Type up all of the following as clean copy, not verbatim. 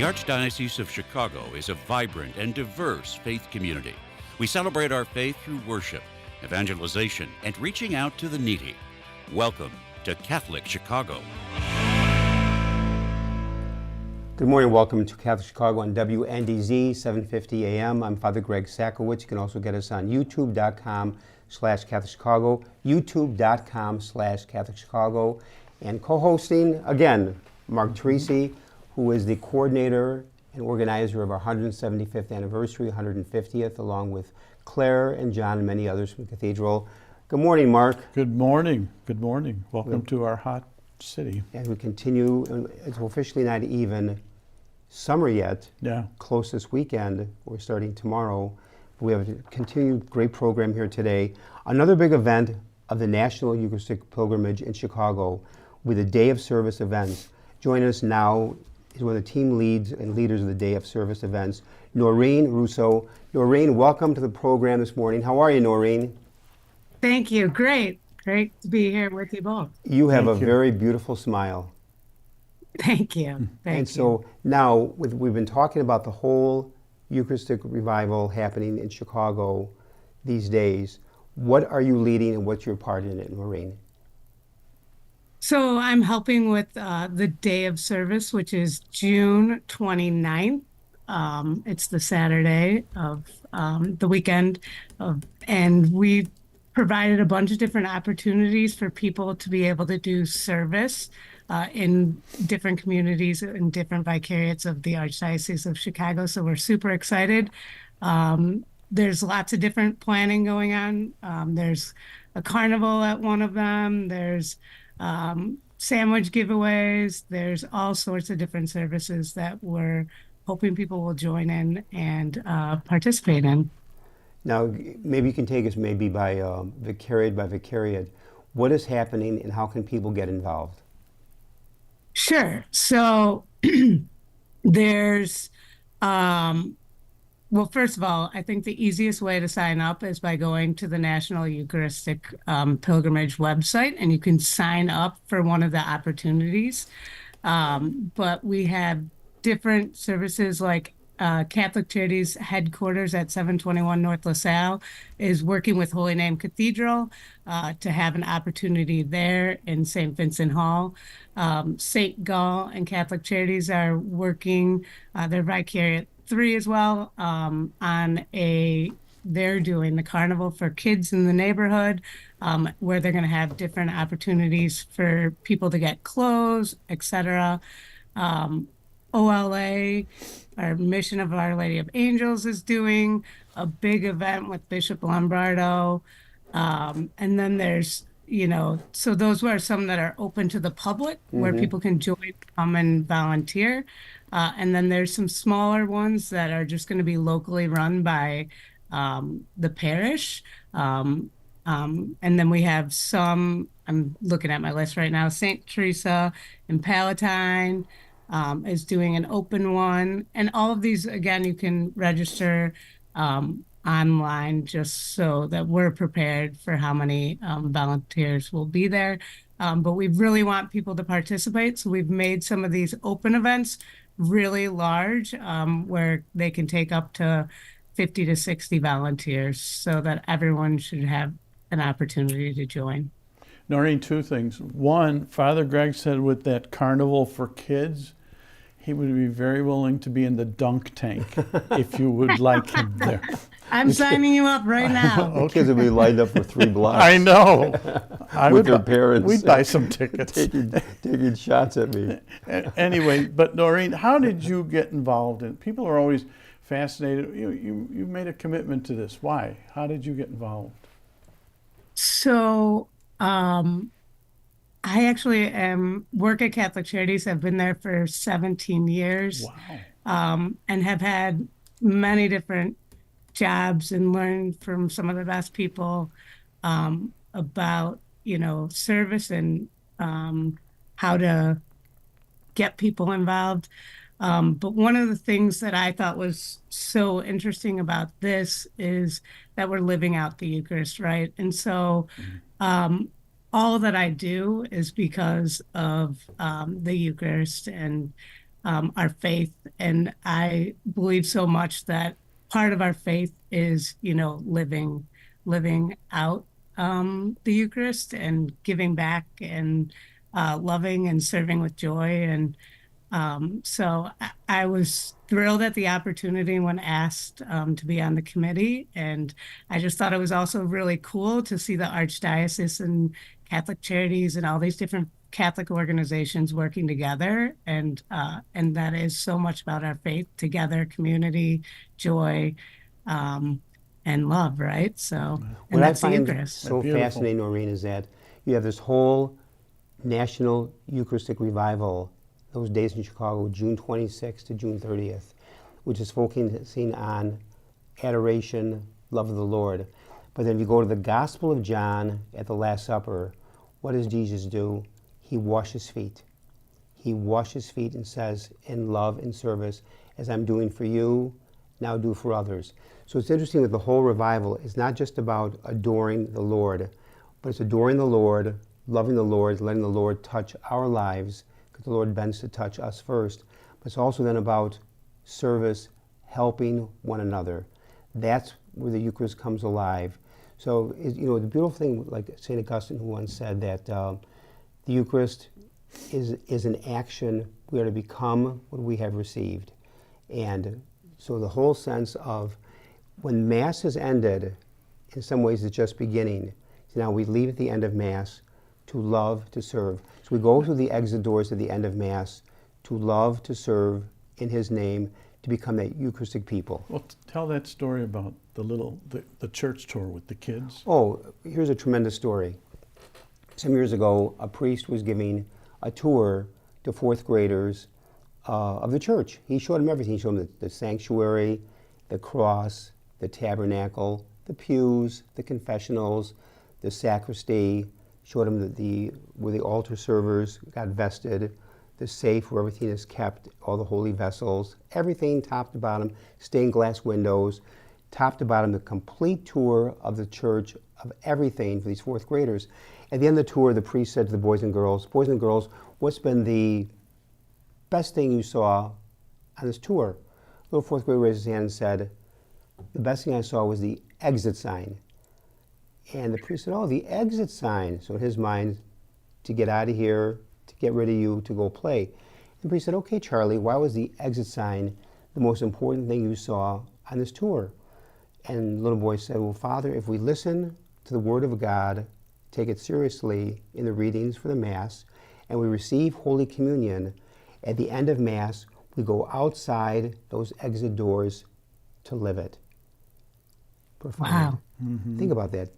Archdiocese of Chicago is a vibrant and diverse faith community. We celebrate our faith through worship, evangelization, and reaching out to the needy. Welcome to Catholic Chicago. Good morning. Welcome to Catholic Chicago on WNDZ 750 AM. I'm Father Greg Sakowicz. You can also get us on youtube.com/CatholicChicago, youtube.com/CatholicChicago, and co-hosting, again, Mark Teresi, who is the coordinator and organizer of our 175th anniversary, 150th, along with Claire and John and many others from the Cathedral. Good morning, Mark. Good morning. Good morning. Welcome to our hot city. And we continue, it's officially not even summer yet. Yeah. Close this weekend. We're starting tomorrow. We have a continued great program here today. Another big event of the National Eucharistic Pilgrimage in Chicago with a Day of Service events. Joining us now is one of the team leads and leaders of the Day of Service events, Noreen Russo. Noreen, welcome to the program this morning. How are you, Noreen? Thank you. Great. Great to be here with you both. You have a very beautiful smile. Thank you. Thank and so now we've been talking about the whole Eucharistic revival happening in Chicago these days. What are you leading and what's your part in it, Noreen? So I'm helping with the Day of Service, which is June 29th. It's the Saturday of the weekend, and we've provided a bunch of different opportunities for people to be able to do service in different communities and different vicariates of the Archdiocese of Chicago. So we're super excited. There's lots of different planning going on. There's a carnival at one of them. There's sandwich giveaways. There's all sorts of different services that we're hoping people will join in and participate in. Now, maybe you can take us maybe by vicariate. What is happening and how can people get involved? Sure. So there's, well, first of all, I think the easiest way to sign up is by going to the National Eucharistic Pilgrimage website, and you can sign up for one of the opportunities. But we have different services like Catholic Charities headquarters at 721 North LaSalle is working with Holy Name Cathedral to have an opportunity there in St. Vincent Hall. St. Gall and Catholic Charities are working, their Vicariate 3 as well, they're doing the carnival for kids in the neighborhood, where they're going to have different opportunities for people to get clothes, etc. OLA, our Mission of Our Lady of Angels, is doing a big event with Bishop Lombardo. And then there's, so those are some that are open to the public, where people can join, come and volunteer. And then there's some smaller ones that are just going to be locally run by the parish. And then we have some, I'm looking at my list right now, St. Teresa in Palatine, is doing an open one. And all of these, again, you can register online just so that we're prepared for how many volunteers will be there. But we really want people to participate. So we've made some of these open events really large, where they can take up to 50 to 60 volunteers so that everyone should have an opportunity to join. Noreen, two things. One, Father Greg said with that carnival for kids, he would be very willing to be in the dunk tank if you would like him there. I'm signing you up right now. The kids will be lined up for 3 blocks. I know. With their parents. We'd buy some tickets. taking shots at me. Anyway, but Noreen, how did you get involved in? People are always fascinated. You made a commitment to this. Why? How did you get involved? So, I actually work at Catholic Charities. I've been there for 17 years. Wow. And have had many different jobs and learned from some of the best people about, service and how to get people involved. But one of the things that I thought was so interesting about this is that we're living out the Eucharist, right? And so all that I do is because of the Eucharist and our faith. And I believe so much that part of our faith is, living out the Eucharist and giving back and loving and serving with joy. And so I was thrilled at the opportunity when asked to be on the committee. And I just thought it was also really cool to see the Archdiocese and Catholic Charities and all these different Catholic organizations working together. And that is so much about our faith together, community, joy, and love, right? So, and What I that's the find Eucharist. so Beautiful. fascinating, Noreen, is that you have this whole National Eucharistic Revival, those days in Chicago, June 26th to June 30th, which is focusing on adoration, love of the Lord. But then if you go to the Gospel of John at the Last Supper, what does Jesus do? He washes feet. He washes feet and says, in love and service, as I'm doing for you, now do for others. So it's interesting that the whole revival is not just about adoring the Lord, but it's adoring the Lord, loving the Lord, letting the Lord touch our lives, because the Lord bends to touch us first. But it's also then about service, helping one another. That's where the Eucharist comes alive. So, the beautiful thing, like St. Augustine, who once said that the Eucharist is an action. We are to become what we have received. And so the whole sense of when Mass is ended, in some ways it's just beginning. So now we leave at the end of Mass to love, to serve. So we go through the exit doors at the end of Mass to love, to serve in His name, to become that Eucharistic people. Well, tell that story about the church tour with the kids. Oh, here's a tremendous story. Some years ago, a priest was giving a tour to fourth graders of the church. He showed them everything. He showed them the sanctuary, the cross, the tabernacle, the pews, the confessionals, the sacristy. Showed them where the altar servers got vested, the safe where everything is kept, all the holy vessels, everything top to bottom, stained glass windows, top to bottom, the complete tour of the church, of everything for these fourth graders. At the end of the tour, the priest said to the boys and girls, what's been the best thing you saw on this tour? Little fourth grader raised his hand and said, the best thing I saw was the exit sign. And the priest said, oh, the exit sign. So in his mind, to get out of here, to get rid of you, to go play. And the priest said, okay, Charlie, why was the exit sign the most important thing you saw on this tour? And the little boy said, well, Father, if we listen to the Word of God, take it seriously in the readings for the Mass, and we receive Holy Communion, at the end of Mass, we go outside those exit doors to live it. Profound. Wow. Mm-hmm. Think about that.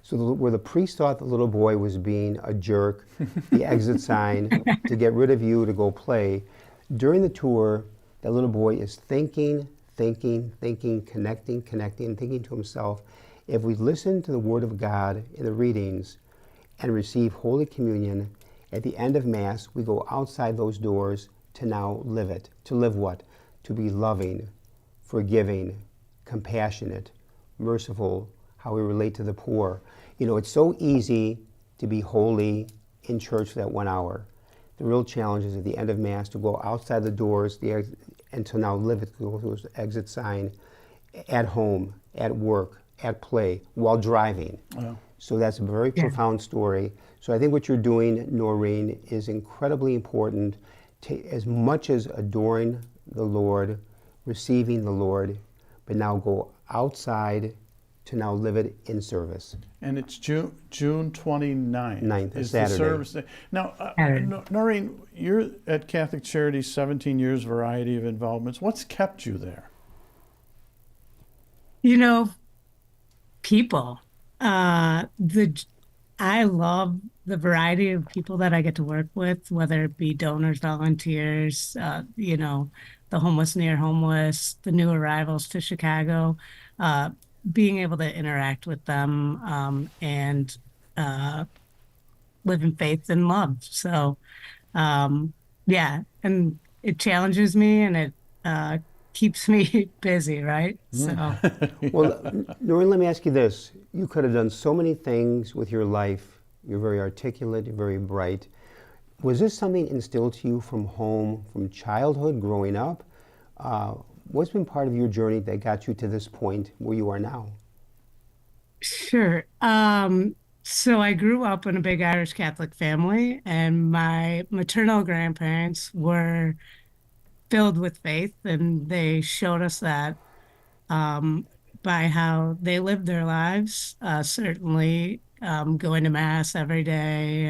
Where the priest thought the little boy was being a jerk, the exit sign, to get rid of you, to go play, during the tour, that little boy is thinking, connecting, thinking to himself, if we listen to the Word of God in the readings and receive Holy Communion, at the end of Mass, we go outside those doors to now live it. To live what? To be loving, forgiving, compassionate, merciful, how we relate to the poor. It's so easy to be holy in church for that 1 hour. The real challenge is at the end of Mass to go outside the doors and to now live it, go through the exit sign, at home, at work, at play, while driving. Wow. So that's a very profound story. So I think what you're doing, Noreen, is incredibly important, as much as adoring the Lord, receiving the Lord, but now go outside to now live it in service. And it's June 29th. 9th, is Saturday. The service day. Now, Noreen, you're at Catholic Charities, 17 years, variety of involvements. What's kept you there? People. I love the variety of people that I get to work with, whether it be donors, volunteers, the homeless, near homeless, the new arrivals to Chicago, being able to interact with them and live in faith and love. So, and it challenges me and it keeps me busy, right? So, Well, Noreen, let me ask you this. You could have done so many things with your life. You're very articulate, you're very bright. Was this something instilled to you from home, from childhood, growing up? What's been part of your journey that got you to this point where you are now? Sure. So I grew up in a big Irish Catholic family, and my maternal grandparents were filled with faith, and they showed us that by how they lived their lives, certainly going to mass every day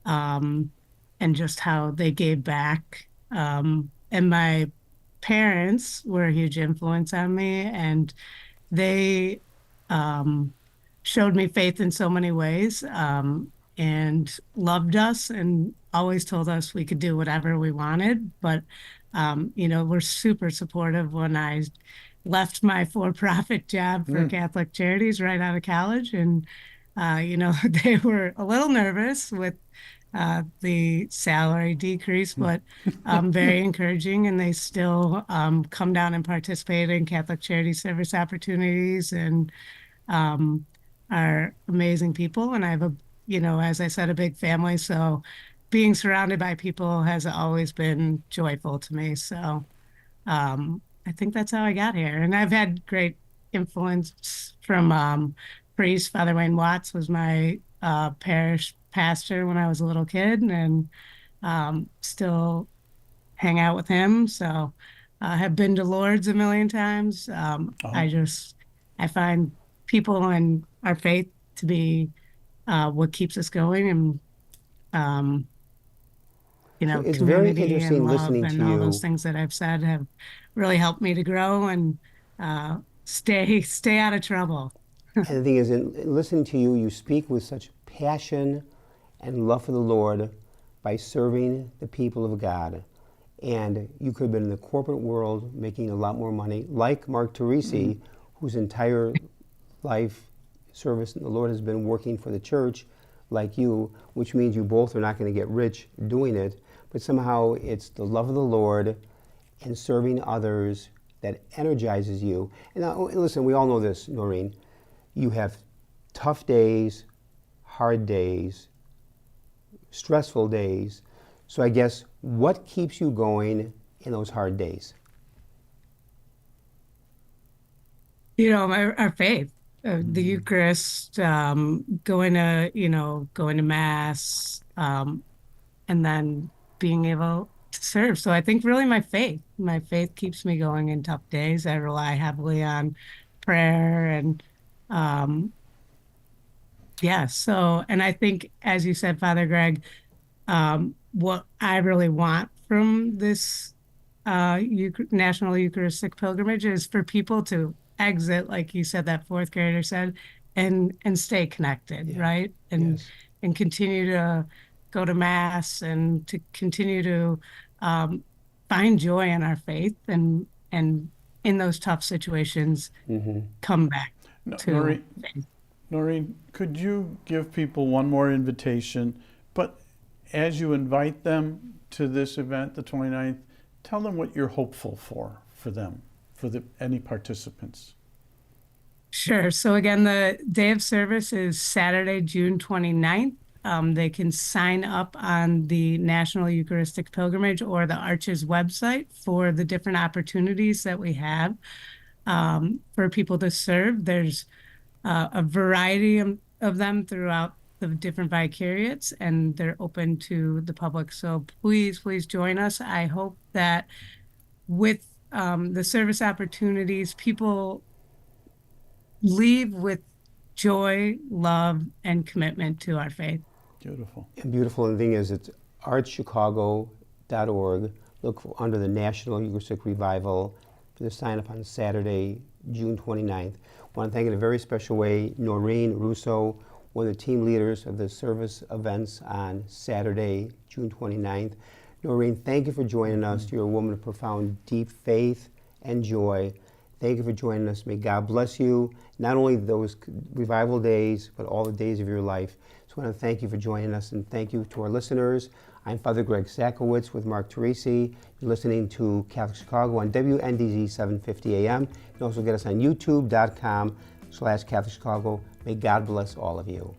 um, and just how they gave back. And my parents were a huge influence on me, and they um, showed me faith in so many ways, and loved us and always told us we could do whatever we wanted. But, we're super supportive when I left my for-profit job for Catholic Charities right out of college. And, they were a little nervous with the salary decrease, but very encouraging. And they still come down and participate in Catholic charity service opportunities and are amazing people. And I have as I said, a big family. So being surrounded by people has always been joyful to me. So I think that's how I got here. And I've had great influence from priest. Father Wayne Watts was my parish pastor when I was a little kid, and still hang out with him. So I have been to Lourdes a million times. I find people and our faith to be what keeps us going, and So it's very community interesting and love listening and to all you. those things that I've said have really helped me to grow and stay out of trouble. And the thing is, in listening to you, you speak with such passion and love for the Lord by serving the people of God. And you could have been in the corporate world making a lot more money, like Mark Teresi, whose entire life service in the Lord has been working for the church, like you, which means you both are not going to get rich doing it, but somehow it's the love of the Lord and serving others that energizes you. And now, listen, we all know this, Noreen. You have tough days, hard days, stressful days. So I guess, what keeps you going in those hard days? Our faith, the Eucharist, going to mass, and then being able to serve. So I think really my faith keeps me going in tough days. I rely heavily on prayer and, yeah. So, and I think, as you said, Father Greg, what I really want from this National Eucharistic Pilgrimage is for people to exit, like you said, that fourth grader said, and stay connected, Yeah. right? Yes. And continue to go to mass and to continue to find joy in our faith and in those tough situations, come back to Noreen, faith. Noreen, could you give people one more invitation? But as you invite them to this event, the 29th, tell them what you're hopeful for them, for any participants. Sure. So again, the day of service is Saturday, June 29th. They can sign up on the National Eucharistic Pilgrimage or the Arches website for the different opportunities that we have for people to serve. There's a variety of them throughout the different vicariates, and they're open to the public. So please join us. I hope that with the service opportunities, people leave with joy, love, and commitment to our faith. Beautiful. And beautiful, and the thing is, it's archchicago.org. Look under the National Eucharistic Revival for the sign up on Saturday, June 29th. I want to thank in a very special way Noreen Russo, one of the team leaders of the service events on Saturday, June 29th. Noreen, thank you for joining us. You're a woman of profound, deep faith and joy. Thank you for joining us. May God bless you, not only those revival days, but all the days of your life. So I want to thank you for joining us, and thank you to our listeners. I'm Father Greg Sakowicz with Mark Teresi. You're listening to Catholic Chicago on WNDZ 750 AM. You can also get us on youtube.com/Catholic Chicago. May God bless all of you.